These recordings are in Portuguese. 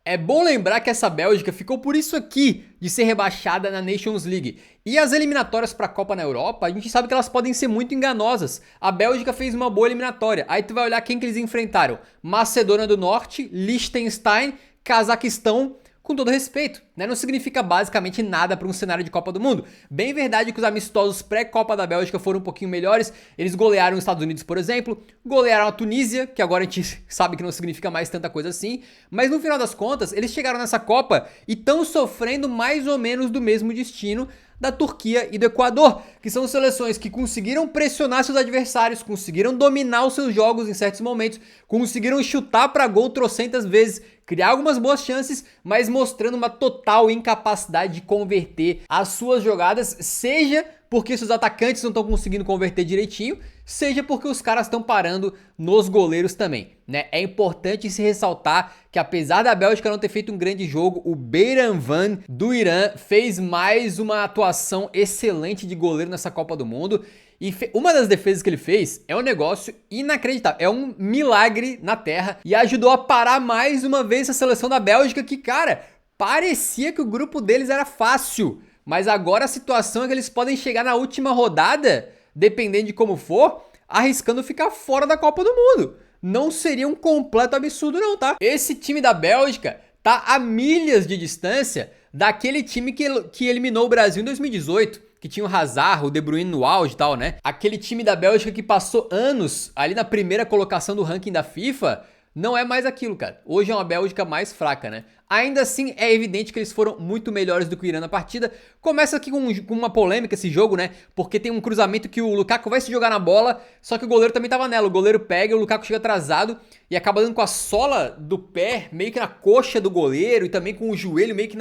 É bom lembrar que essa Bélgica ficou por isso aqui de ser rebaixada na Nations League. E as eliminatórias para a Copa na Europa, a gente sabe que elas podem ser muito enganosas. A Bélgica fez uma boa eliminatória. Aí tu vai olhar quem que eles enfrentaram: Macedônia do Norte, Liechtenstein, Cazaquistão. Com todo respeito, né? Não significa basicamente nada para um cenário de Copa do Mundo. Bem verdade que os amistosos pré-Copa da Bélgica foram um pouquinho melhores. Eles golearam os Estados Unidos, por exemplo, golearam a Tunísia, que agora a gente sabe que não significa mais tanta coisa assim. Mas no final das contas, eles chegaram nessa Copa e estão sofrendo mais ou menos do mesmo destino da Turquia e do Equador, que são seleções que conseguiram pressionar seus adversários, conseguiram dominar os seus jogos em certos momentos, conseguiram chutar para gol trocentas vezes, criar algumas boas chances, mas mostrando uma total incapacidade de converter as suas jogadas, seja porque seus atacantes não estão conseguindo converter direitinho, seja porque os caras estão parando nos goleiros também, né? É importante se ressaltar que apesar da Bélgica não ter feito um grande jogo, o Beiranvand do Irã fez mais uma atuação excelente de goleiro nessa Copa do Mundo. E uma das defesas que ele fez é um negócio inacreditável, é um milagre na terra e ajudou a parar mais uma vez a seleção da Bélgica que, cara, parecia que o grupo deles era fácil. Mas agora a situação é que eles podem chegar na última rodada, dependendo de como for, arriscando ficar fora da Copa do Mundo. Não seria um completo absurdo não, tá? Esse time da Bélgica tá a milhas de distância daquele time que eliminou o Brasil em 2018. Que tinha o Hazard, o De Bruyne no auge e tal, né? Aquele time da Bélgica que passou anos ali na primeira colocação do ranking da FIFA, não é mais aquilo, cara. Hoje é uma Bélgica mais fraca, né? Ainda assim, é evidente que eles foram muito melhores do que o Irã na partida. Começa aqui com uma polêmica esse jogo, né? Porque tem um cruzamento que o Lukaku vai se jogar na bola, só que o goleiro também tava nela. O goleiro pega e o Lukaku chega atrasado e acaba dando com a sola do pé meio que na coxa do goleiro e também com o joelho meio que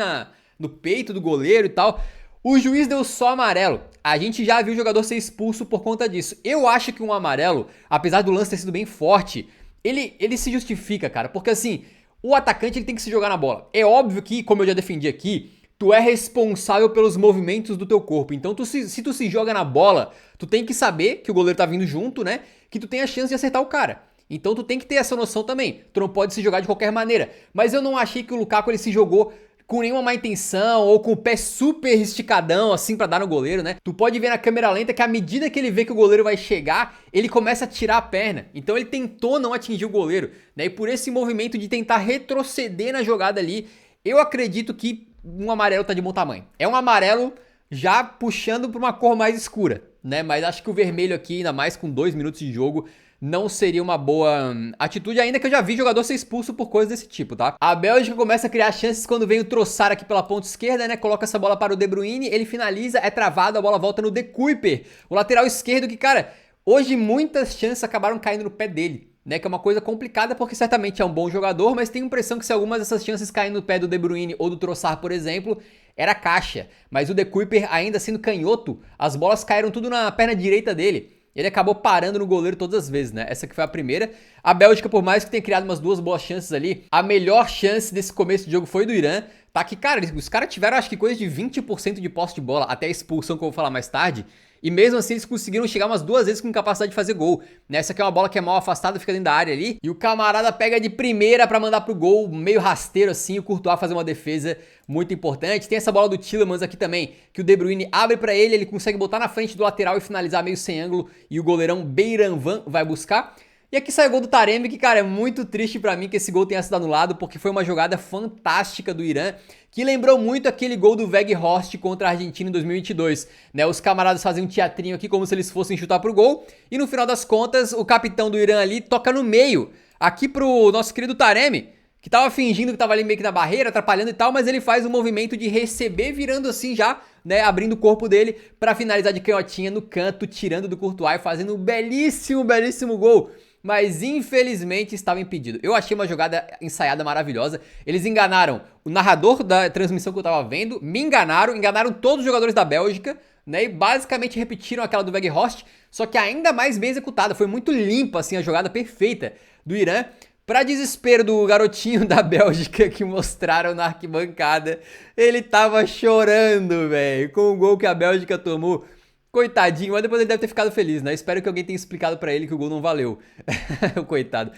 no peito do goleiro e tal. O juiz deu só amarelo. A gente já viu o jogador ser expulso por conta disso. Eu acho que um amarelo, apesar do lance ter sido bem forte, ele se justifica, cara. Porque assim, o atacante ele tem que se jogar na bola. É óbvio que, como eu já defendi aqui, tu é responsável pelos movimentos do teu corpo. Então, se tu se joga na bola, tu tem que saber que o goleiro tá vindo junto, né? Que tu tem a chance de acertar o cara. Então tu tem que ter essa noção também. Tu não pode se jogar de qualquer maneira. Mas eu não achei que o Lukaku ele se jogou com nenhuma má intenção ou com o pé super esticadão assim pra dar no goleiro, né? Tu pode ver na câmera lenta que à medida que ele vê que o goleiro vai chegar, ele começa a tirar a perna. Então ele tentou não atingir o goleiro, né? E por esse movimento de tentar retroceder na jogada ali, eu acredito que um amarelo tá de bom tamanho. É um amarelo já puxando pra uma cor mais escura, né? Mas acho que o vermelho aqui, ainda mais com 2 minutos de jogo, não seria uma boa atitude, ainda que eu já vi jogador ser expulso por coisas desse tipo, tá? A Bélgica começa a criar chances quando vem o Trossard aqui pela ponta esquerda, né? Coloca essa bola para o De Bruyne, ele finaliza, é travado, a bola volta no De Cuyper, o lateral esquerdo que, cara, hoje muitas chances acabaram caindo no pé dele, né? Que é uma coisa complicada porque certamente é um bom jogador, mas tenho a impressão que se algumas dessas chances caem no pé do De Bruyne ou do Trossard, por exemplo, era caixa. Mas o De Cuyper, ainda sendo canhoto, as bolas caíram tudo na perna direita dele. Ele acabou parando no goleiro todas as vezes, né? Essa que foi a primeira. A Bélgica, por mais que tenha criado umas 2 boas chances ali, a melhor chance desse começo de jogo foi do Irã. Tá que, cara, os caras tiveram acho que coisa de 20% de posse de bola, até a expulsão que eu vou falar mais tarde. E mesmo assim eles conseguiram chegar umas 2 vezes com capacidade de fazer gol. Essa aqui é uma bola que é mal afastada, fica dentro da área ali. E o camarada pega de primeira pra mandar pro gol, meio rasteiro assim, o Courtois fazer uma defesa muito importante. Tem essa bola do Tielemans aqui também, que o De Bruyne abre pra ele consegue botar na frente do lateral e finalizar meio sem ângulo. E o goleirão Beiranvand vai buscar. E aqui sai o gol do Taremi, que, cara, é muito triste pra mim que esse gol tenha sido anulado, porque foi uma jogada fantástica do Irã, que lembrou muito aquele gol do Weghorst contra a Argentina em 2022, né? Os camaradas fazem um teatrinho aqui como se eles fossem chutar pro gol, e no final das contas, o capitão do Irã ali toca no meio, aqui pro nosso querido Taremi, que tava fingindo que tava ali meio que na barreira, atrapalhando e tal, mas ele faz o movimento de receber virando assim já, né, abrindo o corpo dele pra finalizar de canhotinha no canto, tirando do Courtois e fazendo um belíssimo, belíssimo gol. Mas infelizmente estava impedido. Eu achei uma jogada ensaiada maravilhosa. Eles enganaram o narrador da transmissão que eu tava vendo, me enganaram todos os jogadores da Bélgica, né? E basicamente repetiram aquela do Weghorst, só que ainda mais bem executada. Foi muito limpa assim a jogada perfeita do Irã. Pra desespero do garotinho da Bélgica que mostraram na arquibancada, ele tava chorando, velho, com o gol que a Bélgica tomou. Coitadinho, mas depois ele deve ter ficado feliz, né? Espero que alguém tenha explicado pra ele que o gol não valeu. O coitado.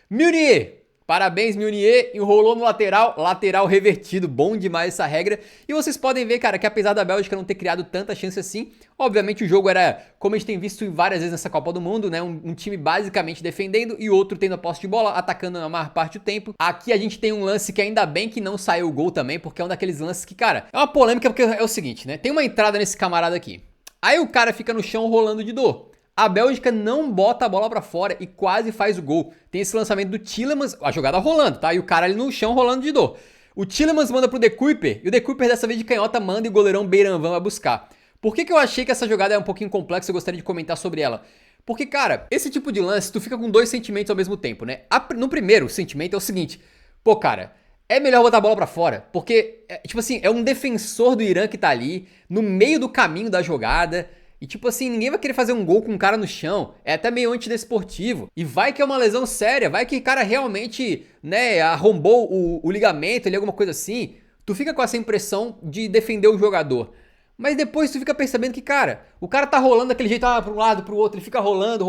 Meunier, Parabéns, Meunier, enrolou no lateral, lateral revertido, bom demais essa regra. E vocês podem ver, cara, que apesar da Bélgica não ter criado tanta chance assim, obviamente o jogo era, como a gente tem visto várias vezes nessa Copa do Mundo, né, um time basicamente defendendo e outro tendo a posse de bola, atacando na maior parte do tempo. Aqui a gente tem um lance que ainda bem que não saiu o gol também, porque é um daqueles lances que, cara, é uma polêmica porque é o seguinte, né, tem uma entrada nesse camarada aqui, aí o cara fica no chão rolando de dor. A Bélgica não bota a bola pra fora e quase faz o gol. Tem esse lançamento do Tielemans, a jogada rolando, tá? E o cara ali no chão rolando de dor. O Tielemans manda pro De Kuyper, e o De Kuyper dessa vez de canhota manda e o goleirão Beiranvand vai buscar. Por que eu achei que essa jogada é um pouquinho complexa e eu gostaria de comentar sobre ela? Porque, cara, esse tipo de lance, tu fica com dois sentimentos ao mesmo tempo, né? No primeiro sentimento é o seguinte, pô, cara, é melhor botar a bola pra fora, porque, tipo assim, é um defensor do Irã que tá ali, no meio do caminho da jogada. E tipo assim, ninguém vai querer fazer um gol com um cara no chão. É até meio antidesportivo. E vai que é uma lesão séria. Vai que o cara realmente, né, arrombou o ligamento ali, alguma coisa assim. Tu fica com essa impressão de defender o jogador. Mas depois tu fica percebendo que, cara, o cara tá rolando daquele jeito, pra um lado, pro outro. Ele fica rolando.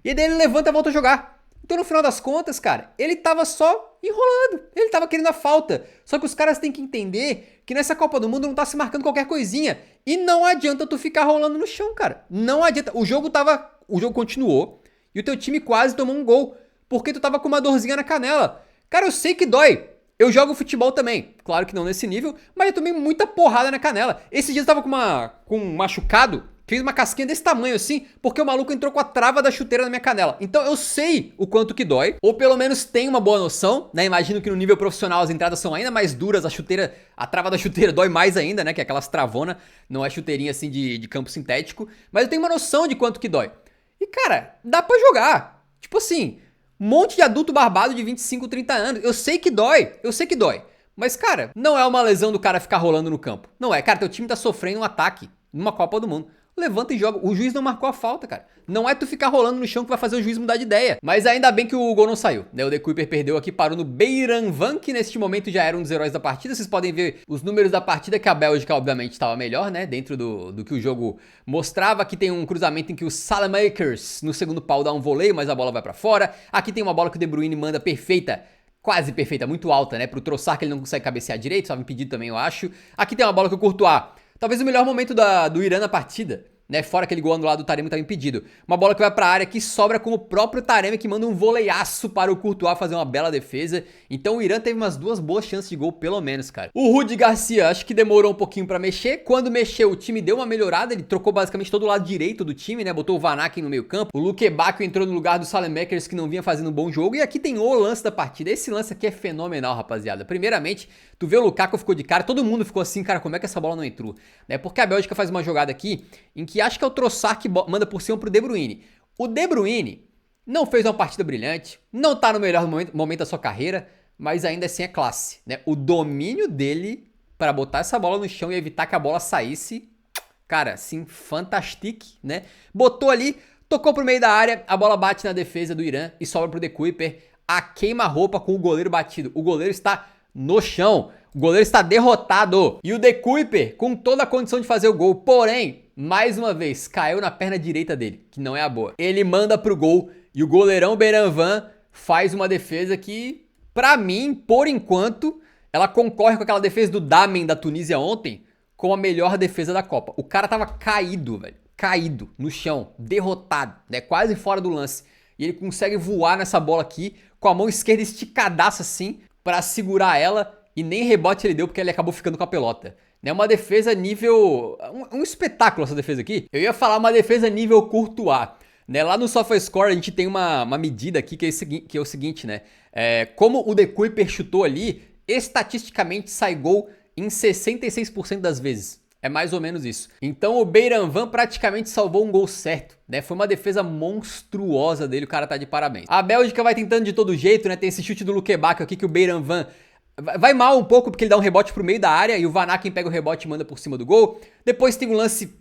E daí ele levanta e volta a jogar. Então no final das contas, cara, ele tava só enrolando. Ele tava querendo a falta. Só que os caras têm que entender que nessa Copa do Mundo não tá se marcando qualquer coisinha. E não adianta tu ficar rolando no chão, cara. Não adianta. O jogo continuou e o teu time quase tomou um gol. Porque tu tava com uma dorzinha na canela. Cara, eu sei que dói. Eu jogo futebol também. Claro que não nesse nível, mas eu tomei muita porrada na canela. Esses dias eu tava com um machucado. Fez uma casquinha desse tamanho assim, porque o maluco entrou com a trava da chuteira na minha canela. Então eu sei o quanto que dói, ou pelo menos tenho uma boa noção, né? Imagino que no nível profissional as entradas são ainda mais duras, a trava da chuteira dói mais ainda, né? Que é aquelas travana, não é chuteirinha assim de campo sintético. Mas eu tenho uma noção de quanto que dói. E cara, dá pra jogar. Tipo assim, um monte de adulto barbado de 25, 30 anos. Eu sei que dói. Mas cara, não é uma lesão do cara ficar rolando no campo. Não é, cara, teu time tá sofrendo um ataque numa Copa do Mundo. Levanta e joga. O juiz não marcou a falta, cara. Não é tu ficar rolando no chão que vai fazer o juiz mudar de ideia. Mas ainda bem que o gol não saiu, né? O De Kuyper perdeu aqui, parou no Beiranvand, que neste momento já era um dos heróis da partida. Vocês podem ver os números da partida, que a Bélgica obviamente estava melhor, né? Dentro do que o jogo mostrava. Aqui tem um cruzamento em que o Saelemaekers no segundo pau dá um voleio, mas a bola vai pra fora. Aqui tem uma bola que o De Bruyne manda perfeita, quase perfeita, muito alta, né? Pro Trossard, que ele não consegue cabecear direito, estava impedido também, eu acho. Aqui tem uma bola que o Courtois, talvez o melhor momento do Irã na partida, né? Fora aquele gol anulado do Taremi que estava impedido. Uma bola que vai pra área que sobra com o próprio Taremi, que manda um voleiaço para o Courtois fazer uma bela defesa. Então o Irã teve umas duas boas chances de gol, pelo menos, cara. O Rudi Garcia, acho que demorou um pouquinho pra mexer. Quando mexeu, o time deu uma melhorada. Ele trocou basicamente todo o lado direito do time, né? Botou o Van Aken no meio campo. O Luque Bacchio entrou no lugar do Saelemaekers, que não vinha fazendo um bom jogo. E aqui tem o lance da partida. Esse lance aqui é fenomenal, rapaziada. Primeiramente, tu vê o Lukaku ficou de cara. Todo mundo ficou assim, cara, como é que essa bola não entrou? Né? Porque a Bélgica faz uma jogada aqui em que acho que é o Trossard que manda por cima pro De Bruyne. O De Bruyne não fez uma partida brilhante, não tá no melhor momento da sua carreira, mas ainda assim é classe, né? O domínio dele para botar essa bola no chão e evitar que a bola saísse, cara, assim, fantastic, né? Botou ali, tocou pro meio da área, a bola bate na defesa do Irã e sobra pro De Kuyper, a queima-roupa com o goleiro batido. O goleiro está no chão, o goleiro está derrotado. E o De Kuyper com toda a condição de fazer o gol, porém, mais uma vez, caiu na perna direita dele, que não é a boa. Ele manda pro gol e o goleirão Beiranvand faz uma defesa que, pra mim, por enquanto, ela concorre com aquela defesa do Damen da Tunísia ontem com a melhor defesa da Copa. O cara tava caído, velho. Caído no chão, derrotado, né? Quase fora do lance. E ele consegue voar nessa bola aqui com a mão esquerda esticadaça assim pra segurar ela e nem rebote ele deu porque ele acabou ficando com a pelota. É uma defesa nível... Um espetáculo essa defesa aqui. Eu ia falar uma defesa nível Courtois. Né? Lá no SofaScore a gente tem uma medida aqui que é o seguinte, né? Como o De Kuyper chutou ali, estatisticamente sai gol em 66% das vezes. É mais ou menos isso. Então o Beiranvand praticamente salvou um gol certo, né? Foi uma defesa monstruosa dele, o cara tá de parabéns. A Bélgica vai tentando de todo jeito, né? Tem esse chute do Luque Bacchio aqui que o Beiranvand vai mal um pouco porque ele dá um rebote pro meio da área e o Van Aken pega o rebote e manda por cima do gol. Depois tem um lance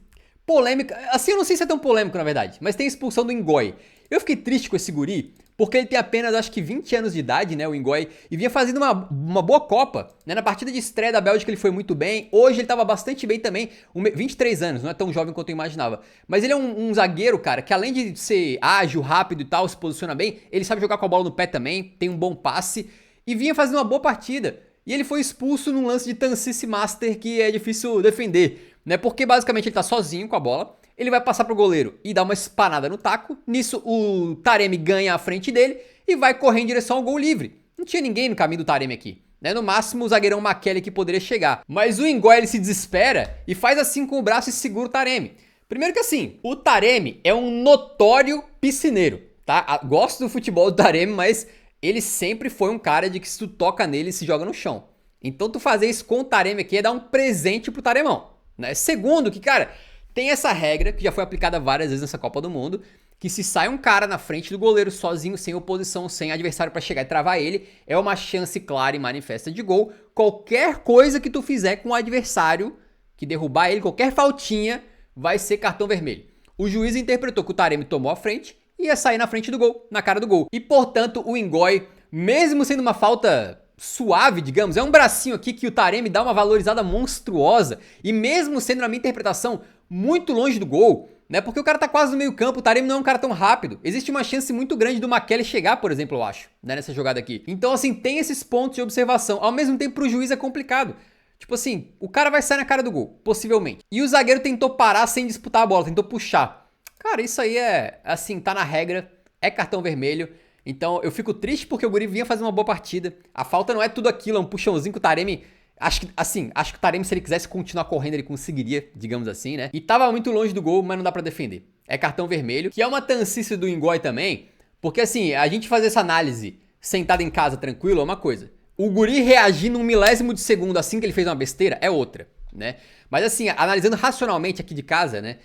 polêmico, assim eu não sei se é tão polêmico na verdade, mas tem a expulsão do Ngoy. Eu fiquei triste com esse guri porque ele tem apenas, acho que 20 anos de idade, né, o N'Gói, e vinha fazendo uma boa Copa, né, na partida de estreia da Bélgica ele foi muito bem, hoje ele estava bastante bem também, 23 anos, não é tão jovem quanto eu imaginava, mas ele é um zagueiro, cara, que além de ser ágil, rápido e tal, se posiciona bem, ele sabe jogar com a bola no pé também, tem um bom passe, e vinha fazendo uma boa partida, e ele foi expulso num lance de Tancice Master que é difícil defender, né, porque basicamente ele tá sozinho com a bola, ele vai passar pro goleiro e dar uma espanada no taco. Nisso, o Taremi ganha a frente dele e vai correr em direção ao gol livre. Não tinha ninguém no caminho do Taremi aqui, né? No máximo, o zagueirão Makele que poderia chegar. Mas o N'Gói, ele se desespera e faz assim com o braço e segura o Taremi. Primeiro que assim, o Taremi é um notório piscineiro, tá? Gosto do futebol do Taremi, mas ele sempre foi um cara de que se tu toca nele, se joga no chão. Então tu fazer isso com o Taremi aqui é dar um presente pro Taremão, né? Segundo que, cara, tem essa regra, que já foi aplicada várias vezes nessa Copa do Mundo, que se sai um cara na frente do goleiro sozinho, sem oposição, sem adversário pra chegar e travar ele, é uma chance clara e manifesta de gol. Qualquer coisa que tu fizer com o adversário, que derrubar ele, qualquer faltinha, vai ser cartão vermelho. O juiz interpretou que o Taremi tomou a frente e ia sair na frente do gol, na cara do gol. E portanto, o N'Gói, mesmo sendo uma falta suave, digamos, é um bracinho aqui que o Taremi dá uma valorizada monstruosa, e mesmo sendo, na minha interpretação, muito longe do gol, né? Porque o cara tá quase no meio campo, o Taremi não é um cara tão rápido. Existe uma chance muito grande do Makele chegar, por exemplo, eu acho, né, nessa jogada aqui. Então, assim, tem esses pontos de observação. Ao mesmo tempo, pro juiz é complicado. Tipo assim, o cara vai sair na cara do gol, possivelmente. E o zagueiro tentou parar sem disputar a bola, tentou puxar. Cara, isso aí é, assim, tá na regra, é cartão vermelho. Então, eu fico triste porque o guri vinha fazer uma boa partida. A falta não é tudo aquilo, é um puxãozinho que o Taremi... Acho que o Taremi, se ele quisesse continuar correndo, ele conseguiria, digamos assim, né? E tava muito longe do gol, mas não dá pra defender. É cartão vermelho, que é uma tancice do N'Gói também, porque assim, a gente fazer essa análise sentado em casa tranquilo é uma coisa. O guri reagir num milésimo de segundo assim que ele fez uma besteira é outra, né? Mas assim, analisando racionalmente aqui de casa, né?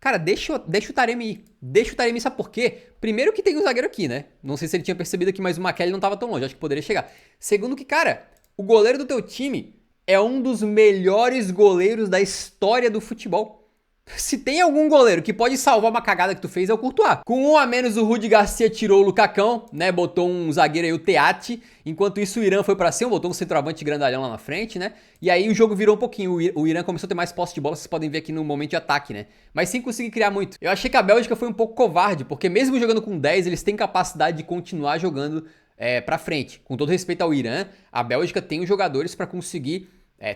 Cara, deixa o Taremi ir. Deixa o Taremi ir, sabe por quê? Primeiro que tem um zagueiro aqui, né? Não sei se ele tinha percebido aqui, mas o Makele não tava tão longe, acho que poderia chegar. Segundo que, cara... O goleiro do teu time é um dos melhores goleiros da história do futebol. Se tem algum goleiro que pode salvar uma cagada que tu fez, é o Courtois. Com um a menos, o Rudi Garcia tirou o Lucacão, né? Botou um zagueiro aí, o Teati. Enquanto isso, o Irã foi pra cima, botou um centroavante grandalhão lá na frente, né? E aí o jogo virou um pouquinho. O Irã começou a ter mais posse de bola, vocês podem ver aqui no momento de ataque, né? Mas sem conseguir criar muito. Eu achei que a Bélgica foi um pouco covarde, porque mesmo jogando com 10, eles têm capacidade de continuar jogando pra frente. Com todo respeito ao Irã, a Bélgica tem os jogadores pra conseguir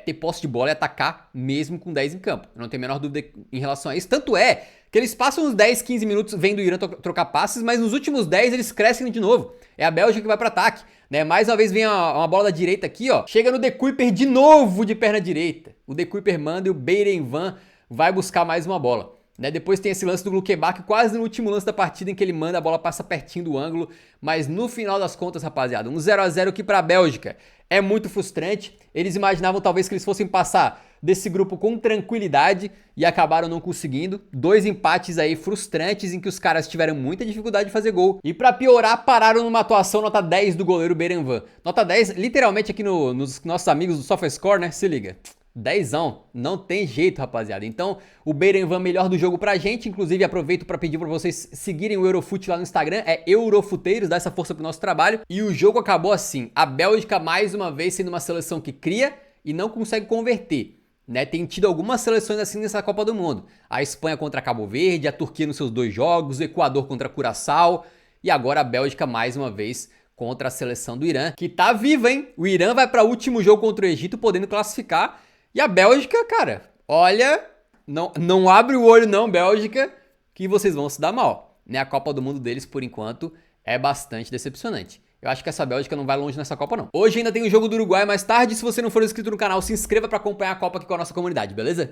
ter posse de bola e atacar mesmo com 10 em campo. Eu não tenho a menor dúvida em relação a isso. Tanto é que eles passam uns 10, 15 minutos vendo o Irã trocar passes, mas nos últimos 10 eles crescem de novo. É a Bélgica que vai para ataque, né? Mais uma vez vem uma bola da direita aqui, ó. Chega no De Kuyper de novo de perna direita. O De Kuyper manda e o Beirenvand vai buscar mais uma bola. Né? Depois tem esse lance do Gluckebach, quase no último lance da partida, em que ele manda, a bola passa pertinho do ângulo. Mas no final das contas, rapaziada, um 0-0 aqui pra Bélgica é muito frustrante. Eles imaginavam talvez que eles fossem passar desse grupo com tranquilidade e acabaram não conseguindo. 2 empates aí frustrantes em que os caras tiveram muita dificuldade de fazer gol. E pra piorar, pararam numa atuação nota 10 do goleiro Beirenvand. Nota 10, literalmente aqui nos nossos amigos do SofaScore, né? Se liga. 10ão, não tem jeito, rapaziada. Então, o Beirenvand melhor do jogo pra gente. Inclusive, aproveito pra pedir pra vocês seguirem o Eurofute lá no Instagram. É Eurofuteiros, dá essa força pro nosso trabalho. E o jogo acabou assim. A Bélgica, mais uma vez, sendo uma seleção que cria e não consegue converter. Né? Tem tido algumas seleções assim nessa Copa do Mundo. A Espanha contra Cabo Verde, a Turquia nos seus 2 jogos, o Equador contra Curaçao. E agora a Bélgica, mais uma vez, contra a seleção do Irã. Que tá viva, hein? O Irã vai pra último jogo contra o Egito, podendo classificar. E a Bélgica, cara, olha, não abre o olho não, Bélgica, que vocês vão se dar mal. Né? A Copa do Mundo deles, por enquanto, é bastante decepcionante. Eu acho que essa Bélgica não vai longe nessa Copa, não. Hoje ainda tem o jogo do Uruguai mais tarde. Se você não for inscrito no canal, se inscreva para acompanhar a Copa aqui com a nossa comunidade, beleza?